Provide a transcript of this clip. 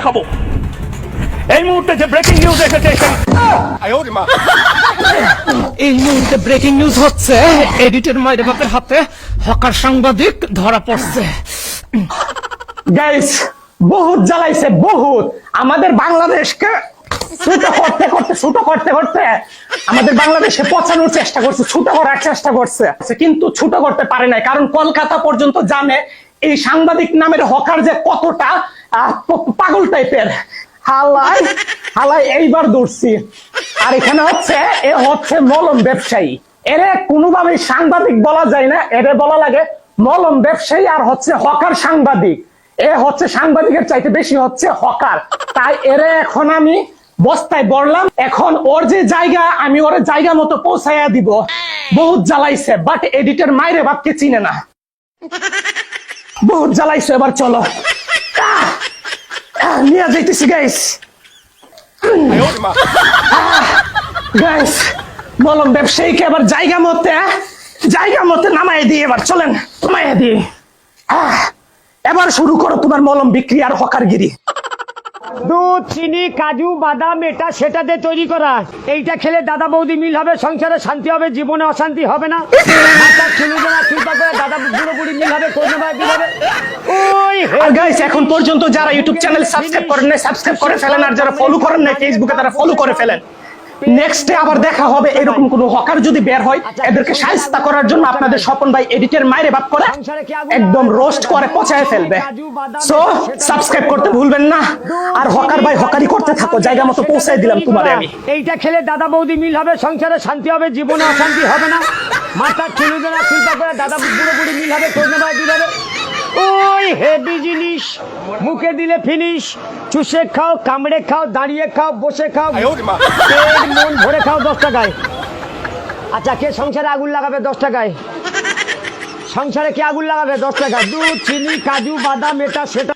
খাবো। এই মুহূর্তে যে ব্রেকিং নিউজ এসেছে এই মুহূর্তে ব্রেকিং নিউজ হচ্ছে, এডিটের মায়ের বাপের হাতে হকার সাংবাদিক ধরা পড়ছে। গাইস বহুত জ্বালাইছে, বহুত আমাদের বাংলাদেশকে ছোট করতে আমাদের বাংলাদেশে পচানোর চেষ্টা করছে, ছোট করার চেষ্টা করছে, কিন্তু ছোট করতে পারে নাই। কারণ কলকাতা পর্যন্ত জানে এই সাংবাদিক নামের হকার যে কতটা পাগল টাইপের। হালাই এইবার ধরছি। আর এখানে হচ্ছে এ হচ্ছে মলম ব্যবসায়ী। এরে কোনোভাবে সাংবাদিক বলা যায় না, এরে বলা লাগে মলম ব্যবসায়ী। আর হচ্ছে হকার সাংবাদিক, এ হচ্ছে সাংবাদিকের চাইতে বেশি হচ্ছে হকার। তাই এরে এখন আমি বস্তায় বললাম, এখন ওর যে জায়গা আমি ওর জায়গা মতো পৌঁছাইয়া দিব। বহুত জ্বালাইছে, বাট এডিটর মাইরে বাপকে চিনে না। বহুত জ্বালাইছে, এবার চলো নিয়ে যাইতেছি গাইস। গাইস মলম ব্যবসায়ীকে এবার জায়গা মতে নামাই দিয়ে এবার চলেন, নামাইয়া দিয়ে এবার শুরু করো তোমার মলম বিক্রি আর হকারগিরি। দুধ, চিনি, কাজু, বাদাম এটা সেটা দিয়ে তৈরি করা। এইটা খেলে দাদা বৌদি মিল হবে, সংসারে শান্তি হবে, জীবনে অশান্তি হবে না। দাদা বুড়ো বুড়ি মিল হবে, আর গাইস এখন পর্যন্ত যারা ইউটিউব চ্যানেল সাবস্ক্রাইব করেন নাই সাবস্ক্রাইব করে ফেলেন, আর যারা ফলো করেন নাই ফেসবুকে তারা ফলো করে ফেলেন। নেক্সটে আবার দেখা হবে এরকম কোন হকার যদি বের হয়, এদেরকে শায়েস্তা করার জন্য আপনাদের স্বপন ভাই এডিটের মাইরে বাপ করে একদম রোস্ট করে পচায় ফেলবে। সো সাবস্ক্রাইব করতে ভুলবেন না, আর হকার ভাই হকারি করতে থাকো, জায়গা মতো পৌঁছায় দিলাম তোমারে আমি। এইটা খেলে দাদা বৌদি মিল হবে, সংসারে শান্তি হবে, জীবনে অশান্তি হবে না। মাথার চুলুজনা চিন্তা করে দাদা বুড়ো বুড়ি মিল হবে, ওই হেভি জিনিস, মুখে দিলে ফিনিশ। চুষে খাও, কামড়ে খাও, দাঁড়িয়ে খাও, বসে খাও, মন ভরে খাও 10 টাকায়। আচ্ছা, কে সংসারে আগুন লাগাবে 10 টাকায়? সংসারে কে আগুন লাগাবে 10 টাকায়? দুধ, চিনি, কাজু, বাদাম এটা সেটা